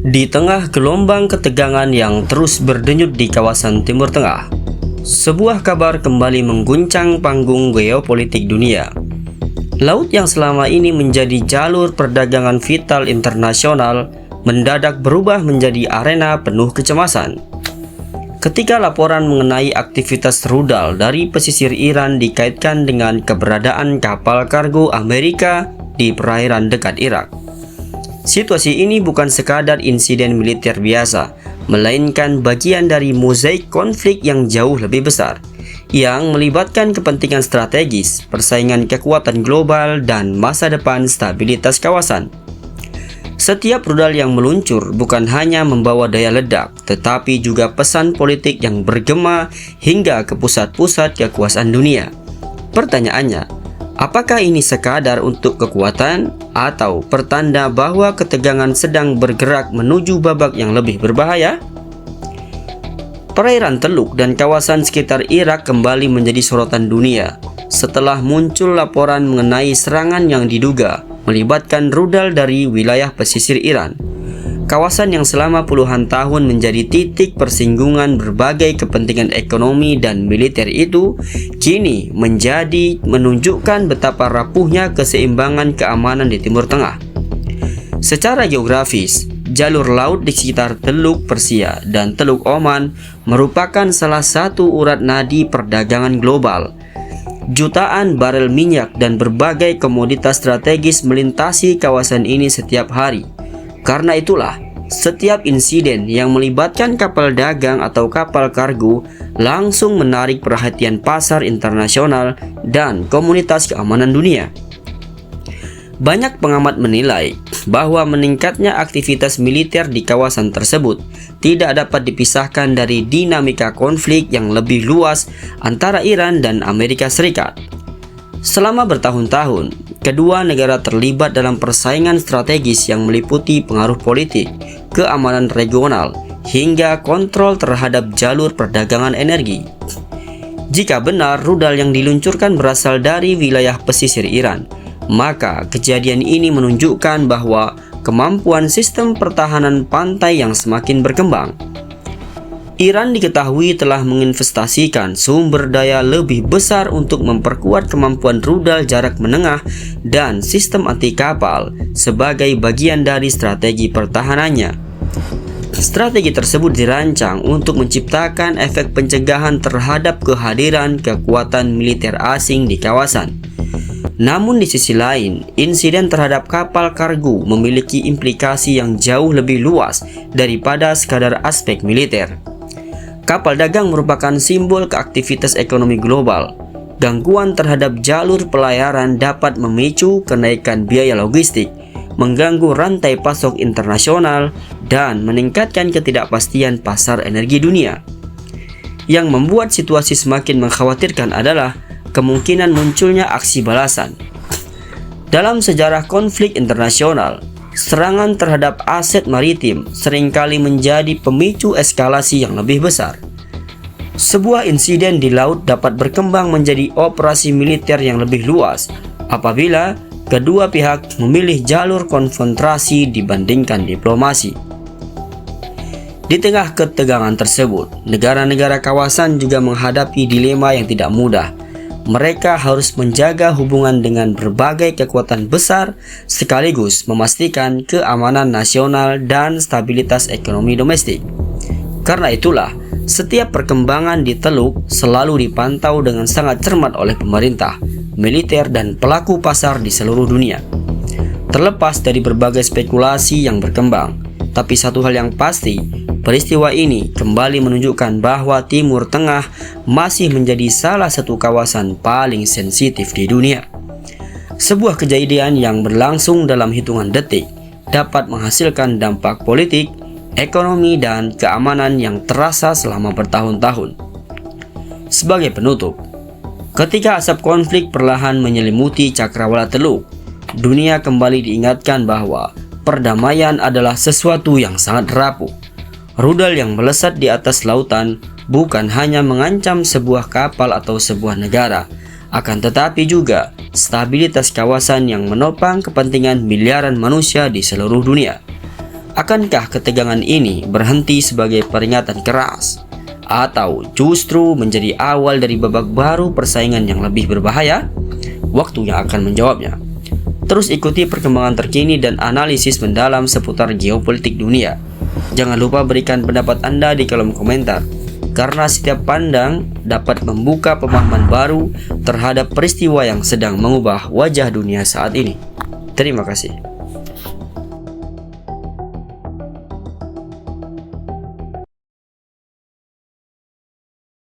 Di tengah gelombang ketegangan yang terus berdenyut di kawasan Timur Tengah, sebuah kabar kembali mengguncang panggung geopolitik dunia. Laut yang selama ini menjadi jalur perdagangan vital internasional mendadak berubah menjadi arena penuh kecemasan. Ketika laporan mengenai aktivitas rudal dari pesisir Iran dikaitkan dengan keberadaan kapal kargo Amerika di perairan dekat Irak. Situasi ini bukan sekadar insiden militer biasa, melainkan bagian dari mozaik konflik yang jauh lebih besar, yang melibatkan kepentingan strategis, persaingan kekuatan global, dan masa depan stabilitas kawasan. Setiap rudal yang meluncur bukan hanya membawa daya ledak, tetapi juga pesan politik yang bergema hingga ke pusat-pusat kekuasaan dunia. Pertanyaannya, apakah ini sekadar untuk kekuatan atau pertanda bahwa ketegangan sedang bergerak menuju babak yang lebih berbahaya? Perairan Teluk dan kawasan sekitar Irak kembali menjadi sorotan dunia setelah muncul laporan mengenai serangan yang diduga melibatkan rudal dari wilayah pesisir Iran. Kawasan yang selama puluhan tahun menjadi titik persinggungan berbagai kepentingan ekonomi dan militer itu kini menunjukkan betapa rapuhnya keseimbangan keamanan di Timur Tengah. Secara geografis, jalur laut di sekitar Teluk Persia dan Teluk Oman merupakan salah satu urat nadi perdagangan global. Jutaan barel minyak dan berbagai komoditas strategis melintasi kawasan ini setiap hari. Karena itulah, setiap insiden yang melibatkan kapal dagang atau kapal kargo langsung menarik perhatian pasar internasional dan komunitas keamanan dunia. Banyak pengamat menilai bahwa meningkatnya aktivitas militer di kawasan tersebut tidak dapat dipisahkan dari dinamika konflik yang lebih luas antara Iran dan Amerika Serikat. Selama bertahun-tahun, kedua negara terlibat dalam persaingan strategis yang meliputi pengaruh politik, keamanan regional, hingga kontrol terhadap jalur perdagangan energi. Jika benar rudal yang diluncurkan berasal dari wilayah pesisir Iran, maka kejadian ini menunjukkan bahwa kemampuan sistem pertahanan pantai yang semakin berkembang. Iran diketahui telah menginvestasikan sumber daya lebih besar untuk memperkuat kemampuan rudal jarak menengah dan sistem anti kapal sebagai bagian dari strategi pertahanannya. Strategi tersebut dirancang untuk menciptakan efek pencegahan terhadap kehadiran kekuatan militer asing di kawasan. Namun di sisi lain, insiden terhadap kapal kargo memiliki implikasi yang jauh lebih luas daripada sekadar aspek militer. Kapal dagang merupakan simbol keaktivitas ekonomi global. Gangguan terhadap jalur pelayaran dapat memicu kenaikan biaya logistik, mengganggu rantai pasok internasional, dan meningkatkan ketidakpastian pasar energi dunia. Yang membuat situasi semakin mengkhawatirkan adalah kemungkinan munculnya aksi balasan. Dalam sejarah konflik internasional, serangan terhadap aset maritim seringkali menjadi pemicu eskalasi yang lebih besar. Sebuah insiden di laut dapat berkembang menjadi operasi militer yang lebih luas apabila kedua pihak memilih jalur konfrontasi dibandingkan diplomasi. Di tengah ketegangan tersebut, negara-negara kawasan juga menghadapi dilema yang tidak mudah. Mereka harus menjaga hubungan dengan berbagai kekuatan besar sekaligus memastikan keamanan nasional dan stabilitas ekonomi domestik. Karena itulah, setiap perkembangan di Teluk selalu dipantau dengan sangat cermat oleh pemerintah, militer, dan pelaku pasar di seluruh dunia. Terlepas dari berbagai spekulasi yang berkembang, tapi satu hal yang pasti, peristiwa ini kembali menunjukkan bahwa Timur Tengah masih menjadi salah satu kawasan paling sensitif di dunia. Sebuah kejadian yang berlangsung dalam hitungan detik dapat menghasilkan dampak politik, ekonomi, dan keamanan yang terasa selama bertahun-tahun. Sebagai penutup, ketika asap konflik perlahan menyelimuti cakrawala Teluk, dunia kembali diingatkan bahwa perdamaian adalah sesuatu yang sangat rapuh. Rudal yang melesat di atas lautan bukan hanya mengancam sebuah kapal atau sebuah negara, akan tetapi juga stabilitas kawasan yang menopang kepentingan miliaran manusia di seluruh dunia. Akankah ketegangan ini berhenti sebagai peringatan keras, atau justru menjadi awal dari babak baru persaingan yang lebih berbahaya? Waktu yang akan menjawabnya. Terus ikuti perkembangan terkini dan analisis mendalam seputar geopolitik dunia. Jangan lupa berikan pendapat Anda di kolom komentar, karena setiap pandang dapat membuka pemahaman baru terhadap peristiwa yang sedang mengubah wajah dunia saat ini. Terima kasih.